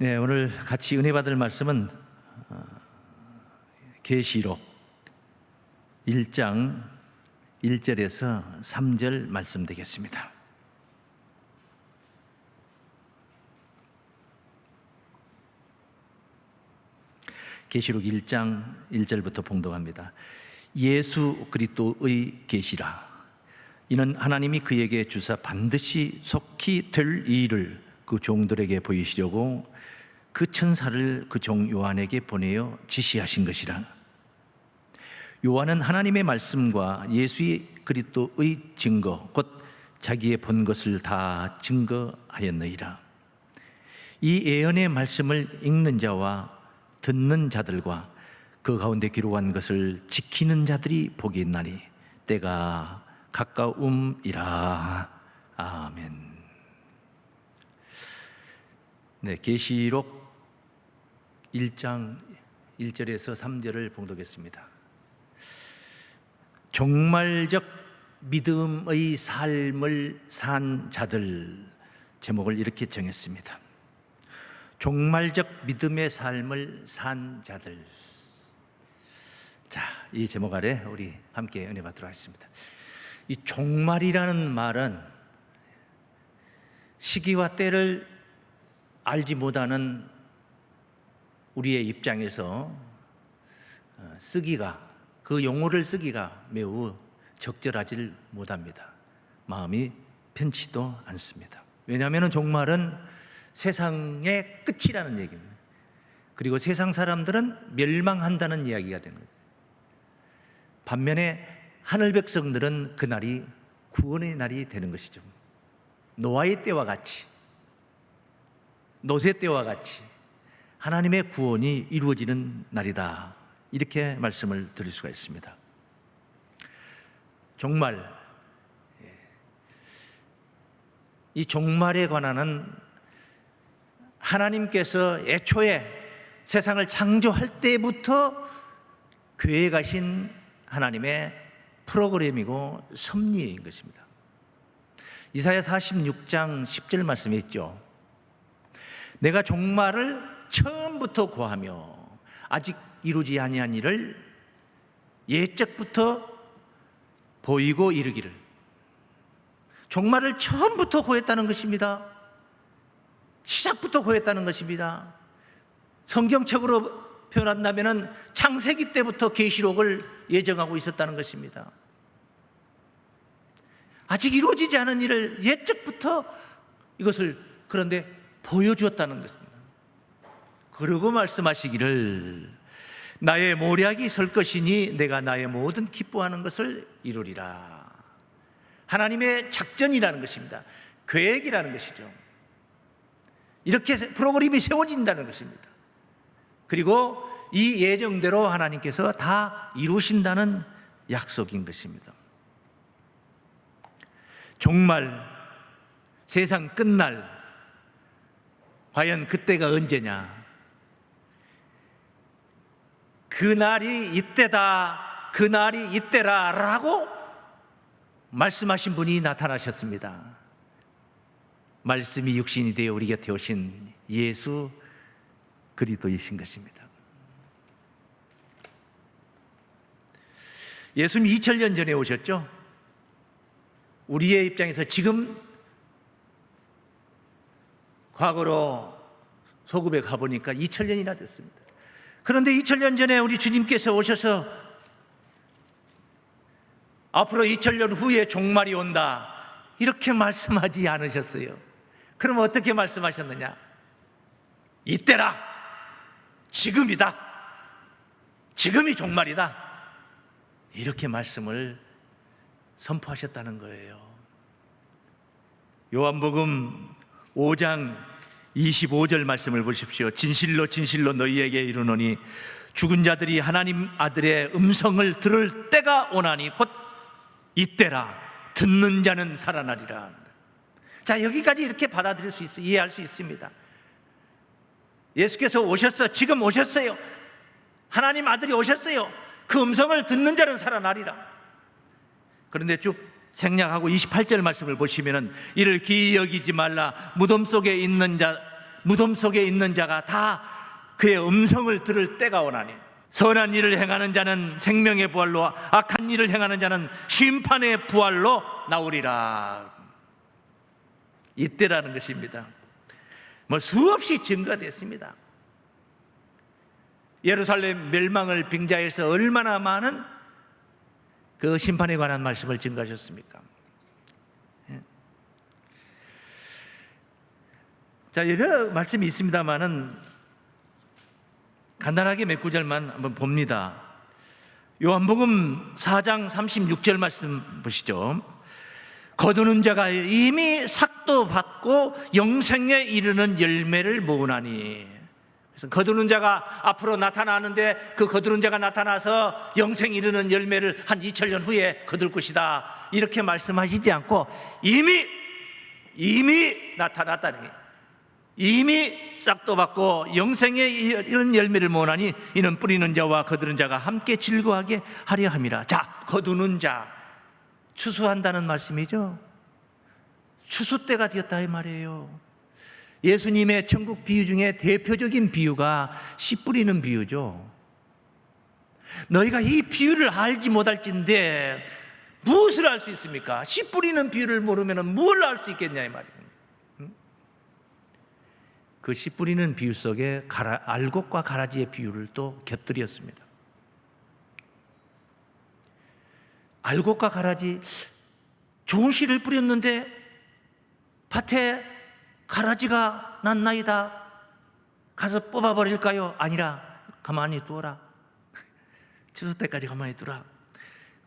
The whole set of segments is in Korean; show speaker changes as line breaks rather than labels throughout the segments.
네, 오늘 같이 은혜 받을 말씀은 계시록 1장 1절에서 3절 말씀 되겠습니다. 계시록 1장 1절부터 봉독합니다. 예수 그리스도의 계시라. 이는 하나님이 그에게 주사 반드시 속히 될 일을 그 종들에게 보이시려고 그 천사를 그 종 요한에게 보내어 지시하신 것이라. 요한은 하나님의 말씀과 예수의 그리스도의 증거 곧 자기의 본 것을 다 증거하였느니라. 이 예언의 말씀을 읽는 자와 듣는 자들과 그 가운데 기록한 것을 지키는 자들이 복이 있나니 때가 가까움이라. 아멘. 네, 계시록 1장 1절에서 3절을 봉독했습니다. 종말적 믿음의 삶을 산 자들, 제목을 이렇게 정했습니다. 종말적 믿음의 삶을 산 자들. 자, 이 제목 아래 우리 함께 은혜 받도록 하겠습니다. 이 종말이라는 말은 시기와 때를 알지 못하는 우리의 입장에서 쓰기가, 그 용어를 쓰기가 매우 적절하지 못합니다. 마음이 편치도 않습니다. 왜냐하면 종말은 세상의 끝이라는 얘기입니다. 그리고 세상 사람들은 멸망한다는 이야기가 되는 거예요. 반면에 하늘 백성들은 그날이 구원의 날이 되는 것이죠. 노아의 때와 같이, 노세 때와 같이 하나님의 구원이 이루어지는 날이다, 이렇게 말씀을 드릴 수가 있습니다. 종말, 이 종말에 관한은 하나님께서 애초에 세상을 창조할 때부터 계획하신 하나님의 프로그램이고 섭리인 것입니다. 이사야 46장 10절 말씀에 있죠. 내가 종말을 처음부터 고하며 아직 이루지 아니한 일을 예적부터 보이고 이르기를. 종말을 처음부터 고했다는 것입니다. 시작부터 고했다는 것입니다. 성경책으로 표현한다면 창세기 때부터 계시록을 예정하고 있었다는 것입니다. 아직 이루어지지 않은 일을 예적부터 이것을 그런데 보여주었다는 것입니다. 그러고 말씀하시기를 나의 모략이 설 것이니 내가 나의 모든 기뻐하는 것을 이루리라. 하나님의 작전이라는 것입니다. 계획이라는 것이죠. 이렇게 프로그램이 세워진다는 것입니다. 그리고 이 예정대로 하나님께서 다 이루신다는 약속인 것입니다. 종말, 세상 끝날, 과연 그때가 언제냐? 그날이 이때다, 그날이 이때라 라고 말씀하신 분이 나타나셨습니다. 말씀이 육신이 되어 우리 곁에 오신 예수 그리스도이신 것입니다. 예수님이 2000년 전에 오셨죠. 우리의 입장에서 지금 과거로 소급에 가보니까 2000년이나 됐습니다. 그런데 2000년 전에 우리 주님께서 오셔서 앞으로 2000년 후에 종말이 온다, 이렇게 말씀하지 않으셨어요. 그럼 어떻게 말씀하셨느냐? 이때라, 지금이다, 지금이 종말이다, 이렇게 말씀을 선포하셨다는 거예요. 요한복음 5장 25절 말씀을 보십시오. 진실로 진실로 너희에게 이르노니 죽은 자들이 하나님 아들의 음성을 들을 때가 오나니 곧 이때라. 듣는 자는 살아나리라. 자, 여기까지 이렇게 받아들일 수 있어요. 이해할 수 있습니다. 예수께서 오셨어. 지금 오셨어요. 하나님 아들이 오셨어요. 그 음성을 듣는 자는 살아나리라. 그런데 쭉 생략하고 28절 말씀을 보시면은 이를 기이 여기지 말라. 무덤 속에 있는 자 무덤 속에 있는 자가 다 그의 음성을 들을 때가 오나니 선한 일을 행하는 자는 생명의 부활로 악한 일을 행하는 자는 심판의 부활로 나오리라. 이때라는 것입니다. 수없이 증거됐습니다. 예루살렘 멸망을 빙자해서 얼마나 많은 그 심판에 관한 말씀을 증거하셨습니까? 자, 여러 말씀이 있습니다만은 간단하게 몇 구절만 한번 봅니다. 요한복음 4장 36절 말씀 보시죠. 거두는 자가 이미 삭도 받고 영생에 이르는 열매를 모으나니. 그래서 거두는 자가 앞으로 나타나는데 그 거두는 자가 나타나서 영생 이르는 열매를 한 2000년 후에 거둘 것이다, 이렇게 말씀하시지 않고 이미 나타났다는 게, 이미 싹도 받고 영생에 이르는 열매를 모으나니 이는 뿌리는 자와 거두는 자가 함께 즐거워하게 하려 함이라. 자, 거두는 자, 추수한다는 말씀이죠. 추수 때가 되었다 이 말이에요. 예수님의 천국 비유 중에 대표적인 비유가 씨 뿌리는 비유죠. 너희가 이 비유를 알지 못할진데 무엇을 알 수 있습니까? 씨 뿌리는 비유를 모르면 뭘 알 수 있겠냐 이 말이에요. 그 씨 뿌리는 비유 속에 알곡과 가라지의 비유를 또 곁들였습니다. 알곡과 가라지, 좋은 씨를 뿌렸는데 밭에 가라지가 났나이다, 가서 뽑아버릴까요? 아니라 가만히 두어라. 추수 때까지 가만히 두라.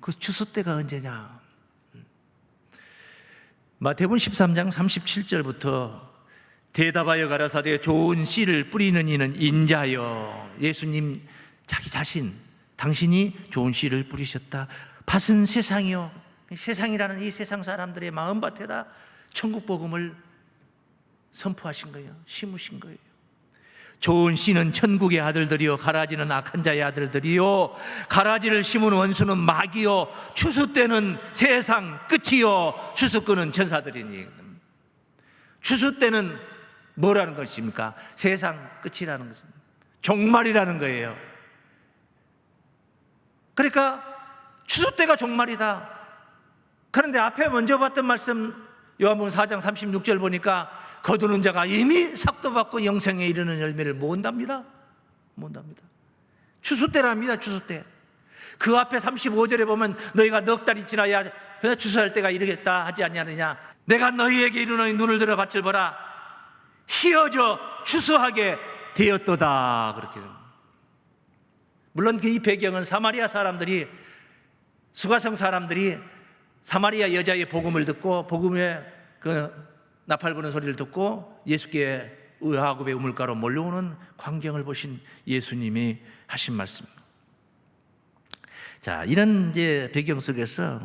그 추수 때가 언제냐? 마태복음 13장 37절부터 대답하여 가라사대 좋은 씨를 뿌리는 이는 인자여. 예수님 자기 자신, 당신이 좋은 씨를 뿌리셨다. 밭은 세상이요, 세상이라는 이 세상 사람들의 마음밭에다 천국 복음을 선포하신 거예요. 심으신 거예요. 좋은 씨는 천국의 아들들이요, 가라지는 악한 자의 아들들이요. 가라지를 심은 원수는 마귀요, 추수 때는 세상 끝이요, 추수 끄는 천사들이니. 추수 때는 뭐라는 것입니까? 세상 끝이라는 것입니다. 종말이라는 거예요. 그러니까 추수 때가 종말이다. 그런데 앞에 먼저 봤던 말씀 요한복음 4장 36절 보니까 거두는 자가 이미 삭도 받고 영생에 이르는 열매를 모은답니다. 모은답니다. 추수 때랍니다. 추수 때. 그 앞에 35절에 보면 너희가 넉 달이 지나야 추수할 때가 이르겠다 하지 않냐느냐. 내가 너희에게 이르노니 눈을 들어 밭을 보라. 희어져 추수하게 되었도다. 그렇게 됩니다. 물론 그 이 배경은 사마리아 사람들이, 수가성 사람들이 사마리아 여자의 복음을 듣고 복음의 그 나팔 부는 소리를 듣고 예수께 의하급의 우물가로 몰려오는 광경을 보신 예수님이 하신 말씀입니다. 자, 이런 이제 배경 속에서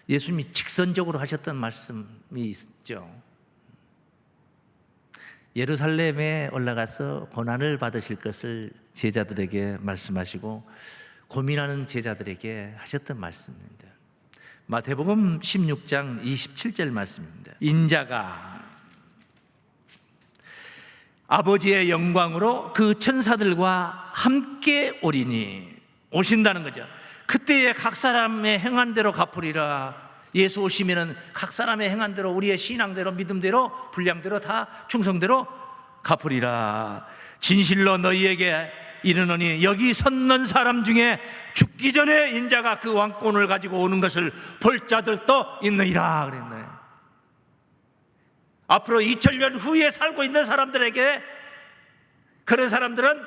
예수님이 직선적으로 하셨던 말씀이 있죠. 예루살렘에 올라가서 고난을 받으실 것을 제자들에게 말씀하시고 고민하는 제자들에게 하셨던 말씀입니다. 마태복음 16장 27절 말씀입니다. 인자가 아버지의 영광으로 그 천사들과 함께 오리니, 오신다는 거죠. 그때에 각 사람의 행한 대로 갚으리라. 예수 오시면은 각 사람의 행한 대로, 우리의 신앙대로, 믿음대로, 분량대로 다 충성대로 갚으리라. 진실로 너희에게 이르노니 여기 섰는 사람 중에 죽기 전에 인자가 그 왕권을 가지고 오는 것을 볼 자들도 있느니라 그랬네. 앞으로 2000년 후에 살고 있는 사람들에게, 그런 사람들은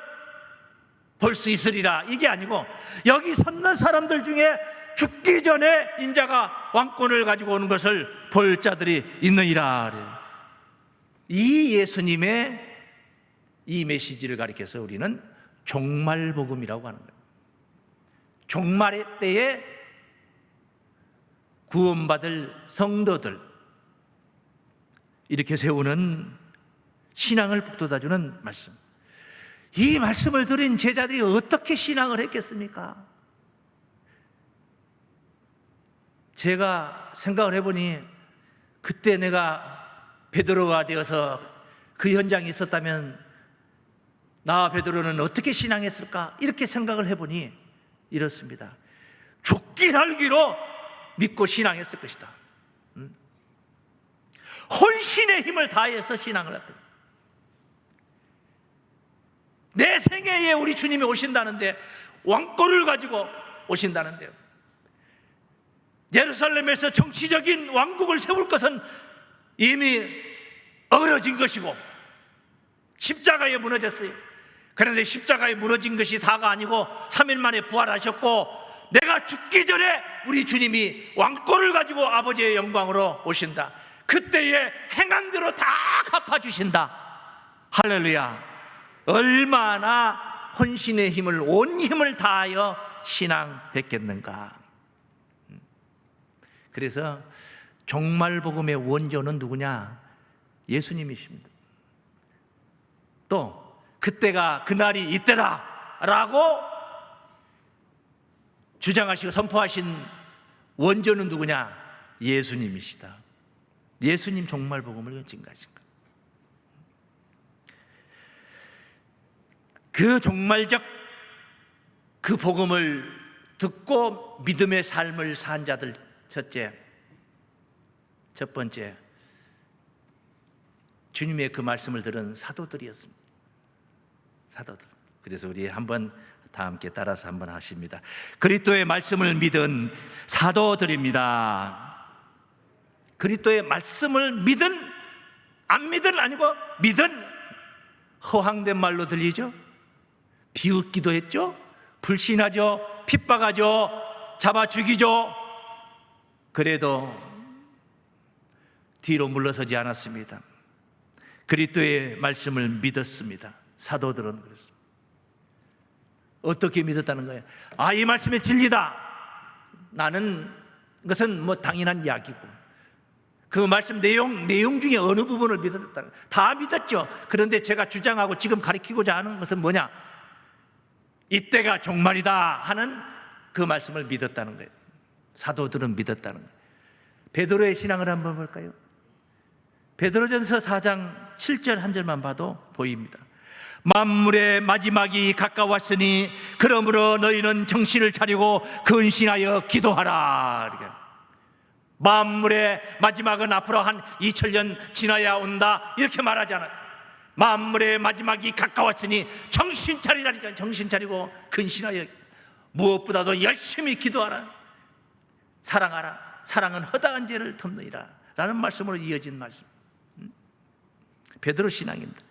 볼 수 있으리라, 이게 아니고 여기 섰는 사람들 중에 죽기 전에 인자가 왕권을 가지고 오는 것을 볼 자들이 있느니라. 이 예수님의 이 메시지를 가리켜서 우리는 종말 복음이라고 하는 거예요. 종말의 때에 구원받을 성도들, 이렇게 세우는 신앙을 북돋아주는 말씀. 이 말씀을 들은 제자들이 어떻게 신앙을 했겠습니까? 제가 생각을 해보니 그때 내가 베드로가 되어서 그 현장에 있었다면 나와 베드로는 어떻게 신앙했을까? 이렇게 생각을 해보니 이렇습니다. 죽기 살기로 믿고 신앙했을 것이다. 혼신의 힘을 다해서 신앙을 했다. 내 생애에 우리 주님이 오신다는데, 왕권을 가지고 오신다는데요, 예루살렘에서 정치적인 왕국을 세울 것은 이미 어그러진 것이고 십자가에 무너졌어요. 그런데 십자가에 무너진 것이 다가 아니고 3일 만에 부활하셨고, 내가 죽기 전에 우리 주님이 왕권을 가지고 아버지의 영광으로 오신다. 그때의 행함대로 다 갚아주신다. 할렐루야. 얼마나 혼신의 힘을, 온 힘을 다하여 신앙했겠는가. 그래서 종말복음의 원조는 누구냐? 예수님이십니다. 또 그때가 그날이 이때다 라고 주장하시고 선포하신 원조는 누구냐? 예수님이시다. 예수님 종말복음을 증거하신 거예요. 그 종말적 그 복음을 듣고 믿음의 삶을 산 자들, 첫 번째, 주님의 그 말씀을 들은 사도들이었습니다. 사도들. 그래서 우리 한번 다 함께 따라서 한번 하십니다. 그리스도의 말씀을 믿은 사도들입니다. 그리스도의 말씀을 믿은, 안 믿은 아니고 믿은, 허황된 말로 들리죠? 비웃기도 했죠? 불신하죠? 핍박하죠? 잡아 죽이죠? 그래도 뒤로 물러서지 않았습니다. 그리스도의 말씀을 믿었습니다. 사도들은 그랬습니다. 어떻게 믿었다는 거예요? 아, 이 말씀이 진리다. 나는 그것은 뭐 당연한 이야기고, 그 말씀 내용 중에 어느 부분을 믿었다는 거예요? 다 믿었죠. 그런데 제가 주장하고 지금 가르치고자 하는 것은 뭐냐? 이때가 종말이다 하는 그 말씀을 믿었다는 거예요. 사도들은 믿었다는 거예요. 베드로의 신앙을 한번 볼까요? 베드로전서 4장 7절 한 절만 봐도 보입니다. 만물의 마지막이 가까웠으니 그러므로 너희는 정신을 차리고 근신하여 기도하라. 이렇게. 만물의 마지막은 앞으로 한 2000년 지나야 온다 이렇게 말하지 않았다. 만물의 마지막이 가까웠으니 정신 차리라니까. 정신 차리고 근신하여, 무엇보다도 열심히 기도하라. 사랑하라. 사랑은 허다한 죄를 덮느니라 라는 말씀으로 이어진 말씀. 베드로 신앙입니다.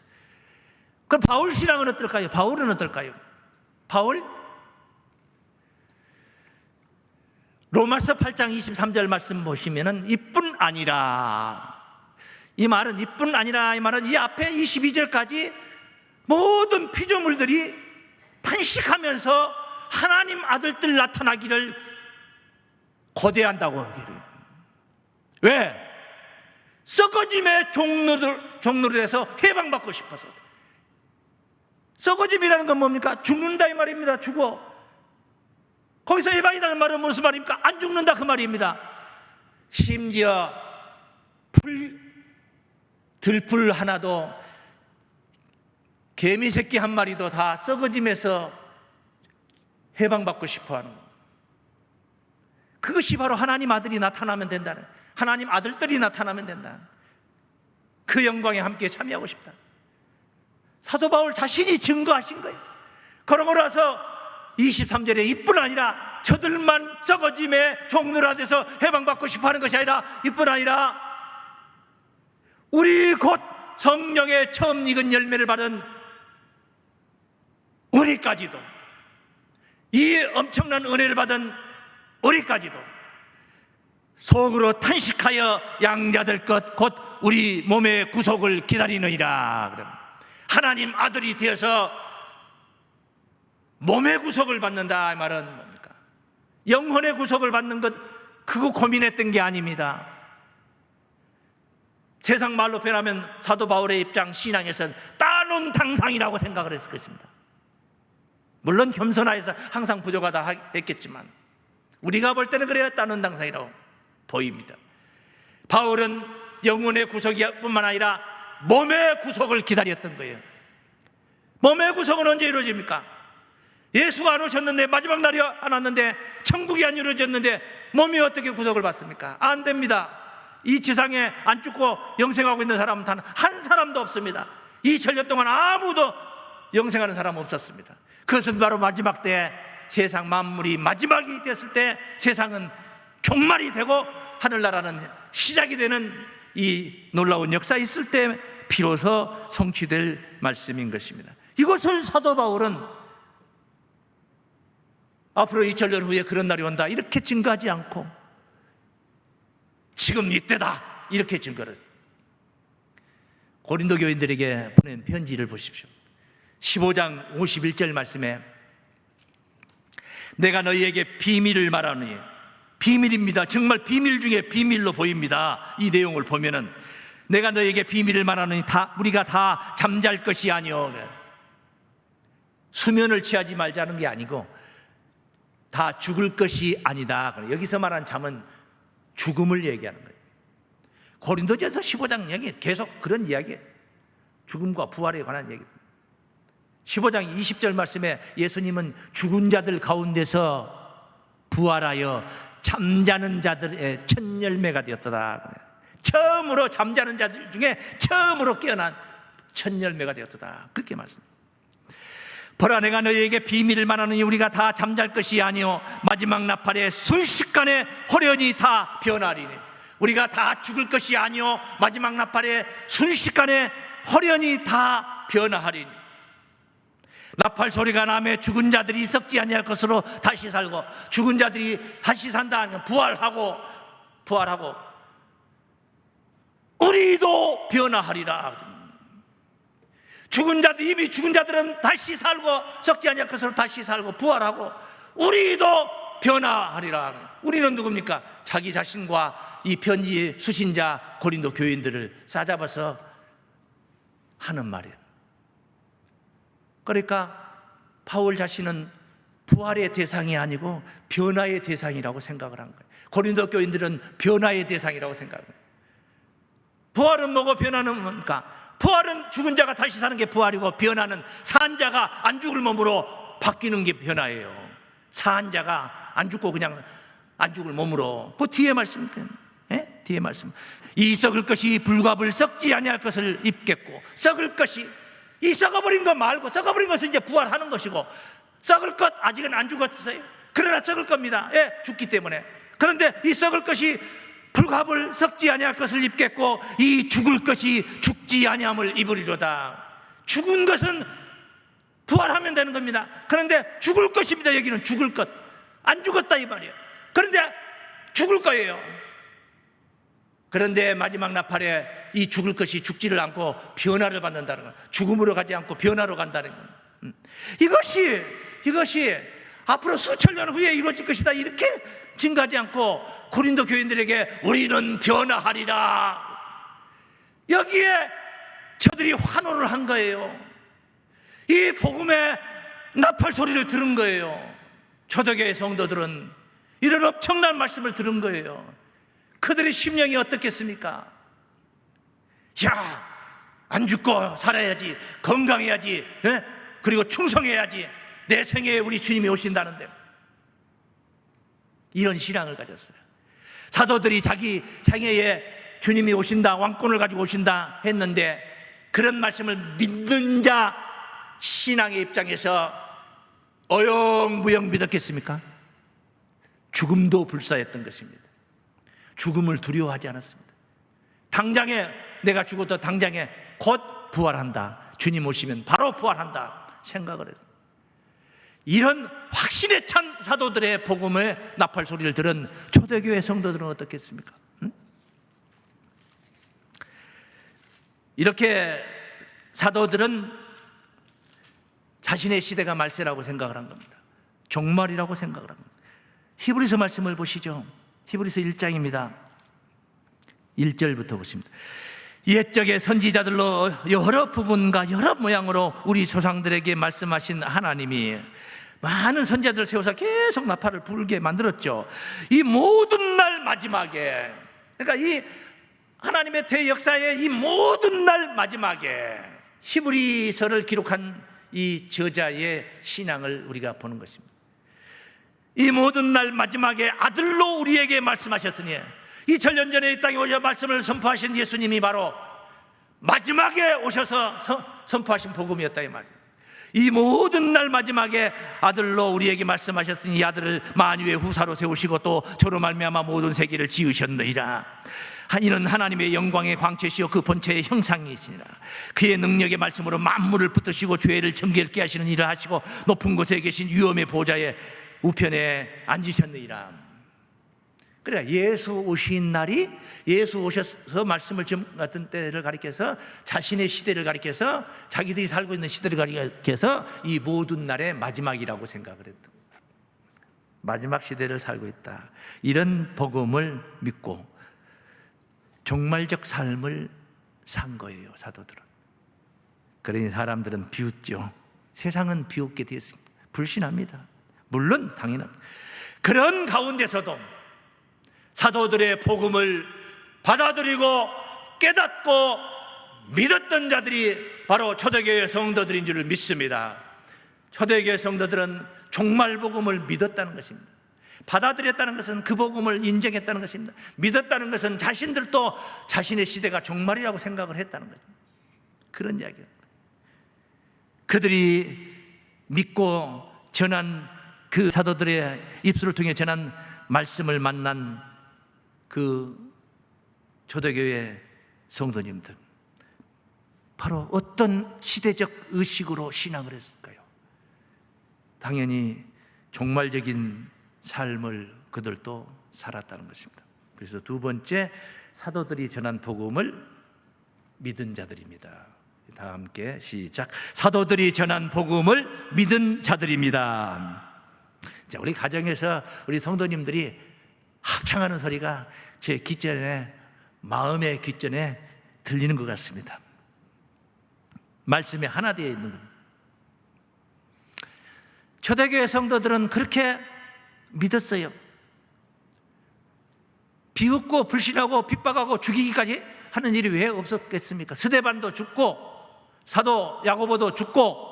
그럼 바울 신앙은 어떨까요? 바울은 어떨까요? 바울? 로마서 8장 23절 말씀 보시면은 이뿐 아니라, 이 말은 이뿐 아니라, 이 말은 이 앞에 22절까지 모든 피조물들이 탄식하면서 하나님 아들들 나타나기를 고대한다고. 왜? 썩어짐의 종로에서 해방받고 싶어서. 썩어짐이라는 건 뭡니까? 죽는다 이 말입니다. 죽어. 거기서 해방이라는 말은 무슨 말입니까? 안 죽는다 그 말입니다. 심지어 들풀 하나도, 개미 새끼 한 마리도 다 썩어짐에서 해방받고 싶어하는 거. 그것이 바로 하나님 아들이 나타나면 된다는, 하나님 아들들이 나타나면 된다. 그 영광에 함께 참여하고 싶다. 사도 바울 자신이 증거하신 거예요. 그러므로서 23절에 이뿐 아니라 저들만 썩어짐의 종로라 돼서 해방받고 싶어하는 것이 아니라, 이뿐 아니라 우리 곧 성령의 처음 익은 열매를 받은 우리까지도, 이 엄청난 은혜를 받은 우리까지도 속으로 탄식하여 양자될 것 곧 우리 몸의 구속을 기다리느니라. 그럼 하나님 아들이 되어서 몸의 구속을 받는다 이 말은 뭡니까? 영혼의 구속을 받는 것, 그거 고민했던 게 아닙니다. 세상 말로 표현하면 사도 바울의 입장 신앙에서는 따놓은 당상이라고 생각을 했을 것입니다. 물론 겸손하여서 항상 부족하다 했겠지만 우리가 볼 때는 그래야 따놓은 당상이라고 보입니다. 바울은 영혼의 구속뿐만 아니라 몸의 구속을 기다렸던 거예요. 몸의 구속은 언제 이루어집니까? 예수가 안 오셨는데, 마지막 날이 안 왔는데, 천국이 안 이루어졌는데 몸이 어떻게 구속을 받습니까? 안 됩니다. 이 지상에 안 죽고 영생하고 있는 사람은 단 한 사람도 없습니다. 2000년 동안 아무도 영생하는 사람은 없었습니다. 그것은 바로 마지막 때, 세상 만물이 마지막이 됐을 때, 세상은 종말이 되고 하늘나라는 시작이 되는 이 놀라운 역사 있을 때 비로소 성취될 말씀인 것입니다. 이것을 사도 바울은 앞으로 2000년 후에 그런 날이 온다 이렇게 증거하지 않고 지금 이때다 이렇게 증거를, 고린도 교인들에게 보낸 편지를 보십시오. 15장 51절 말씀에 내가 너희에게 비밀을 말하노니, 비밀입니다. 정말 비밀 중에 비밀로 보입니다. 이 내용을 보면은 내가 너희에게 비밀을 말하노니 우리가 다 잠잘 것이 아니오. 수면을 취하지 말자는 게 아니고 다 죽을 것이 아니다. 여기서 말한 잠은 죽음을 얘기하는 거예요. 고린도전서 15장 여기 계속 그런 이야기예요. 죽음과 부활에 관한 얘기. 15장 20절 말씀에 예수님은 죽은 자들 가운데서 부활하여 잠자는 자들의 첫 열매가 되었다. 처음으로 잠자는 자들 중에 처음으로 깨어난 첫 열매가 되었다. 그렇게 말씀합니다. 보라, 내가 너희에게 비밀을 말하느니 우리가 다 잠잘 것이 아니요 마지막 나팔에 순식간에 호련히 다 변하리니. 우리가 다 죽을 것이 아니요 마지막 나팔에 순식간에 호련히 다 변화하리니. 나팔 소리가 나며 죽은 자들이 썩지 아니할 것으로 다시 살고, 죽은 자들이 다시 산다 하면 부활하고 우리도 변화하리라. 죽은 자들, 이미 죽은 자들은 다시 살고 썩지 아니할 것으로 다시 살고 부활하고 우리도 변화하리라. 우리는 누굽니까? 자기 자신과 이 편지의 수신자 고린도 교인들을 싸잡아서 하는 말이에요. 그러니까 바울 자신은 부활의 대상이 아니고 변화의 대상이라고 생각을 한 거예요. 고린도 교인들은 변화의 대상이라고 생각을 해요. 부활은 뭐고 변화는 뭡니까? 부활은 죽은 자가 다시 사는 게 부활이고, 변화는 산 자가 안 죽을 몸으로 바뀌는 게 변화예요. 산 자가 안 죽고 그냥 안 죽을 몸으로. 그 뒤에 말씀, 뒤에 말씀. 이 썩을 것이 불갑을 썩지 아니할 것을 입겠고, 썩을 것이, 이 썩어버린 것 말고, 썩어버린 것은 이제 부활하는 것이고, 썩을 것 아직은 안 죽었어요. 그러나 썩을 겁니다. 죽기 때문에. 그런데 이 썩을 것이 불갑을 썩지 아니할 것을 입겠고, 이 죽을 것이 죽지 아니함을 입으리로다. 죽은 것은 부활하면 되는 겁니다. 그런데 죽을 것입니다. 여기는 죽을 것, 안 죽었다 이 말이에요. 그런데 죽을 거예요. 그런데 마지막 나팔에 이 죽을 것이 죽지를 않고 변화를 받는다는 것, 죽음으로 가지 않고 변화로 간다는 것, 이것이 앞으로 수천 년 후에 이루어질 것이다 이렇게 증가하지 않고 고린도 교인들에게 우리는 변화하리라, 여기에 저들이 환호를 한 거예요. 이 복음의 나팔 소리를 들은 거예요. 초대교회 성도들은 이런 엄청난 말씀을 들은 거예요. 그들의 심령이 어떻겠습니까? 야, 안 죽고 살아야지, 건강해야지, 그리고 충성해야지, 내 생애에 우리 주님이 오신다는데, 이런 신앙을 가졌어요. 사도들이 자기 생애에 주님이 오신다, 왕권을 가지고 오신다 했는데, 그런 말씀을 믿는 자 신앙의 입장에서 어영부영 믿었겠습니까? 죽음도 불사했던 것입니다. 죽음을 두려워하지 않았습니다. 당장에 내가 죽어도 당장에 곧 부활한다, 주님 오시면 바로 부활한다 생각을 했습니다. 이런 확신에 찬 사도들의 복음의 나팔 소리를 들은 초대교회 성도들은 어떻겠습니까? 이렇게 사도들은 자신의 시대가 말세라고 생각을 한 겁니다. 종말이라고 생각을 합니다. 히브리서 말씀을 보시죠. 히브리서 1장입니다. 1절부터 보십니다. 옛적의 선지자들로 여러 부분과 여러 모양으로 우리 조상들에게 말씀하신 하나님이 많은 선지자들을 세워서 계속 나팔을 불게 만들었죠. 이 모든 날 마지막에, 그러니까 이 하나님의 대역사의 이 모든 날 마지막에 히브리서를 기록한 이 저자의 신앙을 우리가 보는 것입니다. 이 모든 날 마지막에 아들로 우리에게 말씀하셨으니, 2000년 전에 이 땅에 오셔 말씀을 선포하신 예수님이 바로 마지막에 오셔서 선포하신 복음이었다 이 말이에요. 이 모든 날 마지막에 아들로 우리에게 말씀하셨으니 이 아들을 만유의 후사로 세우시고 또 저로 말미암아 모든 세계를 지으셨느니라. 이는 하나님의 영광의 광채시요 그 본체의 형상이시니라. 그의 능력의 말씀으로 만물을 붙드시고 죄를 정결케 하시는 일을 하시고 높은 곳에 계신 위엄의 보좌에 우편에 앉으셨느니라. 그래, 예수 오신 날이, 예수 오셔서 말씀을 같은 때를 가리켜서 자신의 시대를 가리켜서 자기들이 살고 있는 시대를 가리켜서 이 모든 날의 마지막이라고 생각을 했던, 마지막 시대를 살고 있다, 이런 복음을 믿고 종말적 삶을 산 거예요, 사도들은. 그러니 사람들은 비웃죠. 세상은 비웃게 되었습니다. 불신합니다. 물론 당연합니다. 그런 가운데서도 사도들의 복음을 받아들이고 깨닫고 믿었던 자들이 바로 초대교회 성도들인 줄을 믿습니다. 초대교회 성도들은 종말 복음을 믿었다는 것입니다. 받아들였다는 것은 그 복음을 인정했다는 것입니다. 믿었다는 것은 자신들도 자신의 시대가 종말이라고 생각을 했다는 거죠. 그런 이야기입니다. 그들이 믿고 전한 그 사도들의 입술을 통해 전한 말씀을 만난 그 초대교회 성도님들, 바로 어떤 시대적 의식으로 신앙을 했을까요? 당연히 종말적인 삶을 그들도 살았다는 것입니다. 그래서 두 번째, 사도들이 전한 복음을 믿은 자들입니다. 다 함께 시작. 사도들이 전한 복음을 믿은 자들입니다. 자, 우리 가정에서 우리 성도님들이 합창하는 소리가 제 귓전에, 마음의 귓전에 들리는 것 같습니다. 말씀에 하나 되어 있는 겁니다. 초대교회 성도들은 그렇게 믿었어요. 비웃고 불신하고 핍박하고 죽이기까지 하는 일이 왜 없었겠습니까? 스데반도 죽고 사도 야고보도 죽고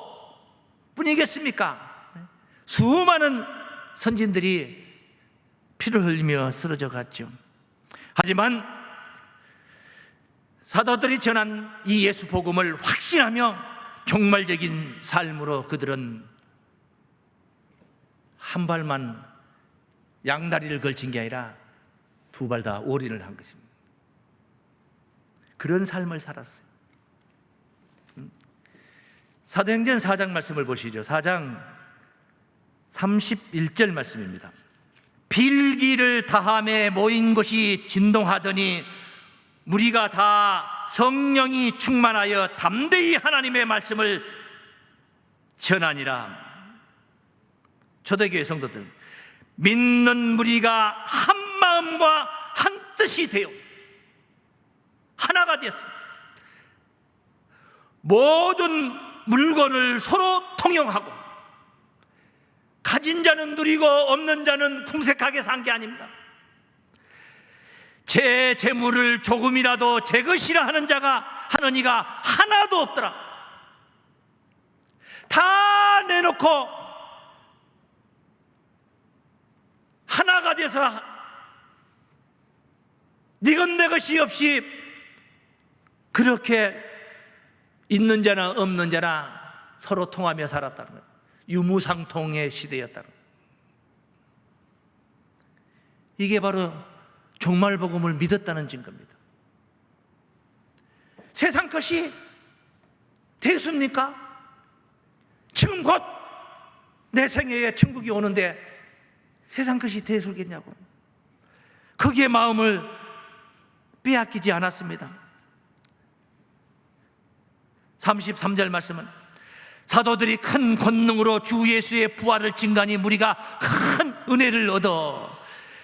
뿐이겠습니까? 수많은 선진들이 피를 흘리며 쓰러져 갔죠. 하지만 사도들이 전한 이 예수 복음을 확신하며 종말적인 삶으로 그들은 한 발만 양다리를 걸친 게 아니라 두 발 다 올인을 한 것입니다. 그런 삶을 살았어요. 사도행전 4장 말씀을 보시죠. 4장 31절 말씀입니다. 빌기를 다함에 모인 곳이 진동하더니 무리가 다 성령이 충만하여 담대히 하나님의 말씀을 전하니라. 초대교회 성도들, 믿는 무리가 한 마음과 한 뜻이 되어 하나가 되었습니다. 모든 물건을 서로 통용하고 가진 자는 누리고 없는 자는 궁색하게 산 게 아닙니다. 제 재물을 조금이라도 제 것이라 하는 이가 하나도 없더라. 다 내놓고 하나가 돼서 네 것 내 것이 없이 그렇게 있는 자나 없는 자나 서로 통하며 살았다는 것. 유무상통의 시대였다는 것. 이게 바로 종말복음을 믿었다는 증거입니다. 세상 것이 대수입니까? 지금 곧 내 생애에 천국이 오는데 세상 것이 대수겠냐고. 거기에 마음을 빼앗기지 않았습니다. 33절 말씀은 사도들이 큰 권능으로 주 예수의 부활을 증거하니 무리가 큰 은혜를 얻어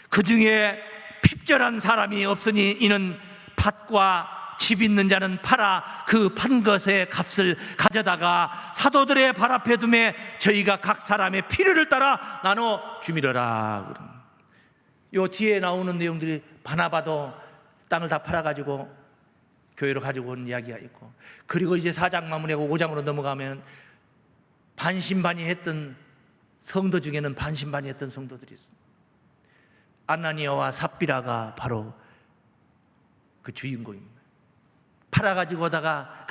그 중에 핍절한 사람이 없으니 이는 밭과 집 있는 자는 팔아 그 판 것의 값을 가져다가 사도들의 발 앞에 두매 저희가 각 사람의 필요를 따라 나눠 주미러라. 요 뒤에 나오는 내용들이 바나바도 땅을 다 팔아가지고 교회로 가지고 온 이야기가 있고, 그리고 이제 4장 마무리하고 5장으로 넘어가면 반신반의했던 성도 중에는 반신반의했던 성도들이 있습니다. 아나니아와 삽비라가 바로 그 주인공입니다. 팔아가지고 오다가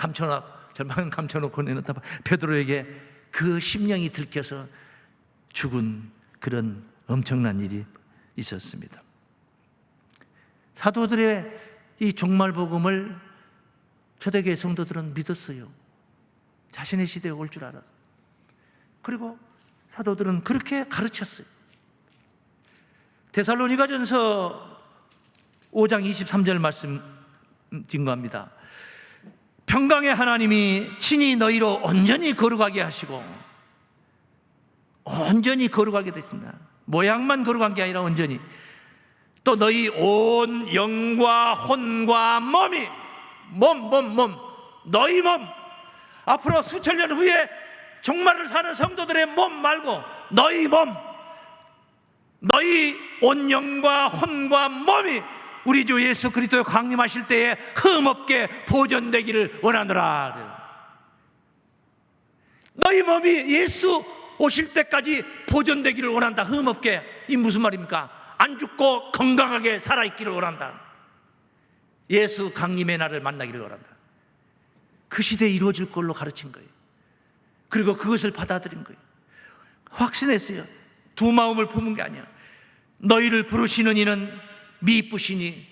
절망은 감춰놓고 내놓다 베드로에게 그 심령이 들켜서 죽은 그런 엄청난 일이 있었습니다. 사도들의 이 종말 복음을 초대교회 성도들은 믿었어요. 자신의 시대에 올 줄 알았어요. 그리고 사도들은 그렇게 가르쳤어요. 데살로니가전서 5장 23절 말씀 증거합니다. 평강의 하나님이 친히 너희로 온전히 거룩하게 하시고, 온전히 거룩하게 되신다. 모양만 거룩한 게 아니라 온전히, 또 너희 온 영과 혼과 몸이 너희 몸, 앞으로 수천 년 후에 종말을 사는 성도들의 몸 말고 너희 몸, 너희 온 영과 혼과 몸이 우리 주 예수 그리스도의 강림하실 때에 흠없게 보존되기를 원하노라. 너희 몸이 예수 오실 때까지 보존되기를 원한다. 흠없게. 이 무슨 말입니까? 안 죽고 건강하게 살아있기를 원한다. 예수 강림의 날을 만나기를 원한다. 그 시대에 이루어질 걸로 가르친 거예요. 그리고 그것을 받아들인 거예요. 확신했어요. 두 마음을 품은 게 아니야. 너희를 부르시는 이는 미쁘시니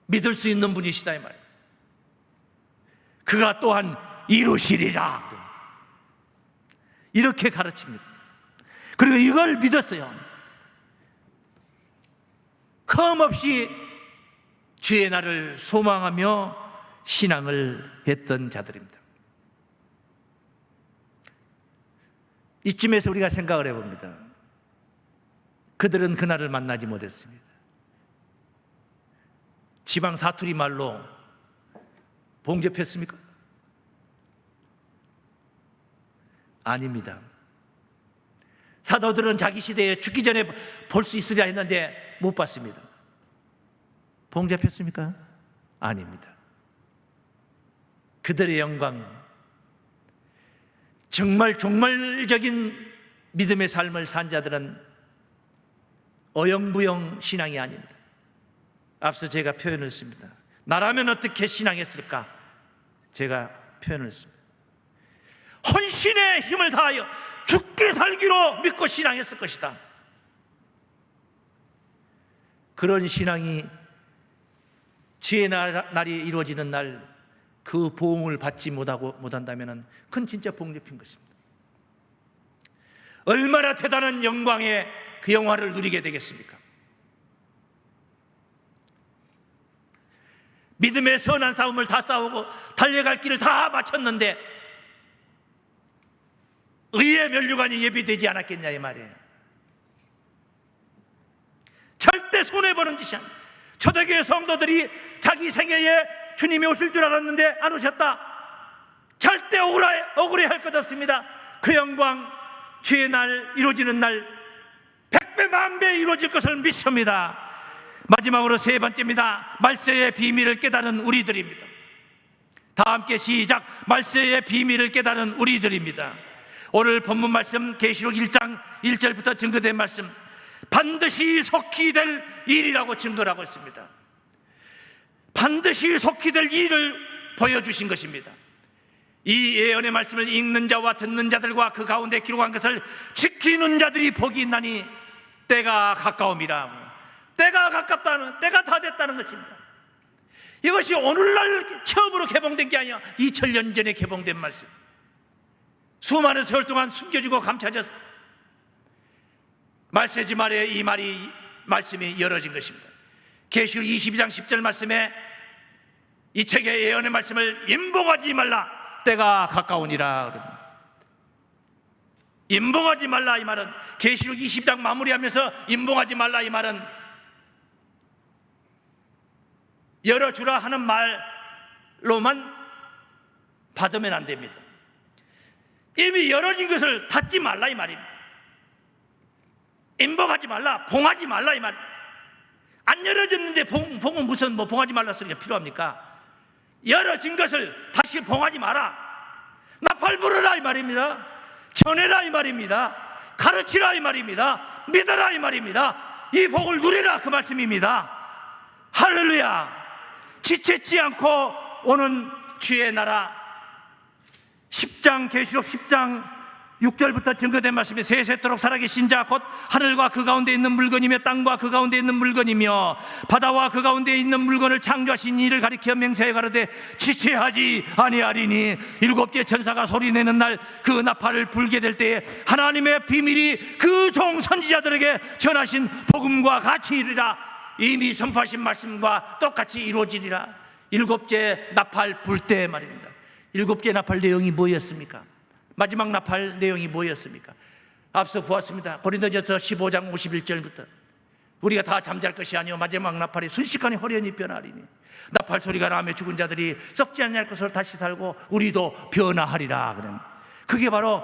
믿을 수 있는 분이시다 이 말이에요. 그가 또한 이루시리라, 이렇게 가르칩니다. 그리고 이걸 믿었어요. 흠없이 주의 날을 소망하며 신앙을 했던 자들입니다. 이쯤에서 우리가 생각을 해봅니다. 그들은 그날을 만나지 못했습니다. 지방 사투리 말로 봉접했습니까? 아닙니다. 사도들은 자기 시대에 죽기 전에 볼 수 있으려 했는데 못 봤습니다. 봉접했습니까? 아닙니다. 그들의 영광, 정말 종말적인 믿음의 삶을 산 자들은 어영부영 신앙이 아닙니다. 앞서 제가 표현을 했습니다. 나라면 어떻게 신앙했을까? 제가 표현을 했습니다. 헌신의 힘을 다하여 죽기 살기로 믿고 신앙했을 것이다. 그런 신앙이 주의 날이 이루어지는 날 그 보응을 받지 못한다면 그건 진짜 봉접인 것입니다. 얼마나 대단한 영광의 그 영화를 누리게 되겠습니까? 믿음의 선한 싸움을 다 싸우고 달려갈 길을 다 마쳤는데 의의 면류관이 예비되지 않았겠냐 이 말이에요. 절대 손해보는 짓이 아니에요. 초대교회 성도들이 자기 생애에 주님이 오실 줄 알았는데 안 오셨다. 절대 억울해할 것 없습니다. 그 영광, 주의 날 이루어지는 날 100배 만배 이루어질 것을 믿습니다. 마지막으로 세 번째입니다. 말세의 비밀을 깨달은 우리들입니다. 다 함께 시작. 말세의 비밀을 깨달은 우리들입니다. 오늘 본문 말씀 계시록 1장 1절부터 증거된 말씀, 반드시 속히 될 일이라고 증거를 하고 있습니다. 반드시 속히 될 일을 보여주신 것입니다. 이 예언의 말씀을 읽는 자와 듣는 자들과 그 가운데 기록한 것을 지키는 자들이 복이 있나니 때가 가까움이라. 때가 가깝다는, 때가 다 됐다는 것입니다. 이것이 오늘날 처음으로 개봉된 게 아니야. 2000년 전에 개봉된 말씀. 수많은 세월 동안 숨겨지고 감춰졌어. 말세지 말에 이 말씀이 열어진 것입니다. 계시록 22장 10절 말씀에 이 책의 예언의 말씀을 임봉하지 말라. 때가 가까우니라. 임봉하지 말라 이 말은, 계시록 20장 마무리하면서 임봉하지 말라 이 말은 열어주라 하는 말로만 받으면 안 됩니다. 이미 열어진 것을 닫지 말라 이 말입니다. 임봉하지 말라, 봉하지 말라 이 말입니다. 안 열어졌는데 봉은 무슨 봉하지 말라 소리가 필요합니까? 열어진 것을 다시 봉하지 마라. 나팔 불어라 이 말입니다. 전해라 이 말입니다. 가르치라 이 말입니다. 믿어라 이 말입니다. 이 복을 누리라 그 말씀입니다. 할렐루야. 지체치 않고 오는 주의 나라. 10장 계시록 10장 6절부터 증거된 말씀이 세세토록 살아계신 자 곧 하늘과 그 가운데 있는 물건이며 땅과 그 가운데 있는 물건이며 바다와 그 가운데 있는 물건을 창조하신 이를 가리켜 맹세해 가로되 지체하지 아니하리니 일곱째 천사가 소리내는 날 그 나팔을 불게 될 때에 하나님의 비밀이 그 종 선지자들에게 전하신 복음과 같이 이르리라. 이미 선포하신 말씀과 똑같이 이루어지리라. 일곱째 나팔 불 때 말입니다. 일곱째 나팔 내용이 뭐였습니까? 마지막 나팔 내용이 뭐였습니까? 앞서 보았습니다. 고린도전서 15장 51절부터 우리가 다 잠잘 것이 아니요 마지막 나팔이 순식간에 호련히 변하리니 나팔 소리가 나며 죽은 자들이 썩지 않을 것으로 다시 살고 우리도 변화하리라. 그게 바로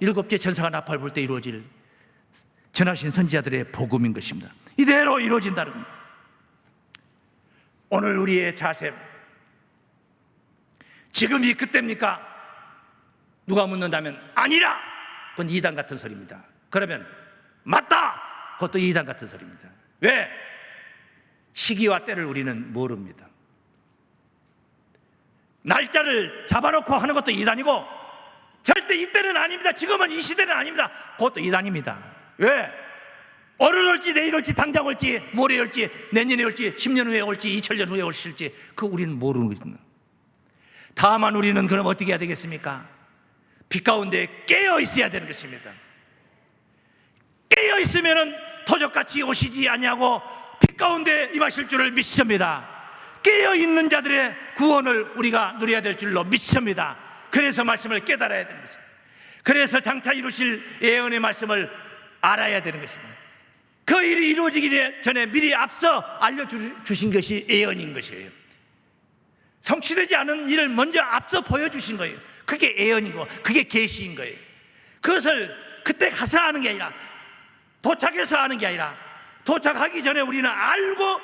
일곱째 천사가 나팔 불 때 이루어질 전하신 선지자들의 복음인 것입니다. 이대로 이루어진다는 겁니다. 오늘 우리의 자세, 지금이 그때입니까? 누가 묻는다면 아니라, 그건 이단 같은 소리입니다. 그러면 맞다, 그것도 이단 같은 소리입니다. 왜? 시기와 때를 우리는 모릅니다. 날짜를 잡아놓고 하는 것도 이단이고 절대 이때는 아닙니다, 지금은 이 시대는 아닙니다, 그것도 이단입니다. 왜? 오늘 올지 내일 올지 당장 올지 모레 올지 내년에 올지 10년 후에 올지 2000년 후에 올지 그거 우리는 모르는 것입니다. 다만 우리는 그럼 어떻게 해야 되겠습니까? 빛 가운데 깨어 있어야 되는 것입니다. 깨어 있으면은 도적같이 오시지 아니하고 빛 가운데 임하실 줄을 믿습니다. 깨어 있는 자들의 구원을 우리가 누려야 될 줄로 믿습니다. 그래서 말씀을 깨달아야 되는 것입니다. 그래서 장차 이루실 예언의 말씀을 알아야 되는 것입니다. 그 일이 이루어지기 전에 미리 앞서 알려주신 것이 예언인 것이에요. 성취되지 않은 일을 먼저 앞서 보여주신 거예요. 그게 예언이고 그게 계시인 거예요. 그것을 그때 가서 하는 게 아니라 도착해서 하는 게 아니라 도착하기 전에 우리는 알고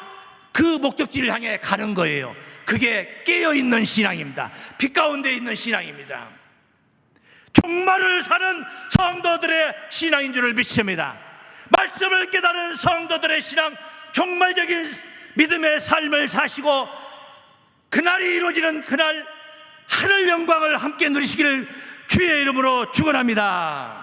그 목적지를 향해 가는 거예요. 그게 깨어있는 신앙입니다. 빛 가운데 있는 신앙입니다. 종말을 사는 성도들의 신앙인 줄을 믿습니다. 말씀을 깨달은 성도들의 신앙, 종말적인 믿음의 삶을 사시고 그날이 이루어지는 그날 하늘 영광을 함께 누리시기를 주의 이름으로 축원합니다.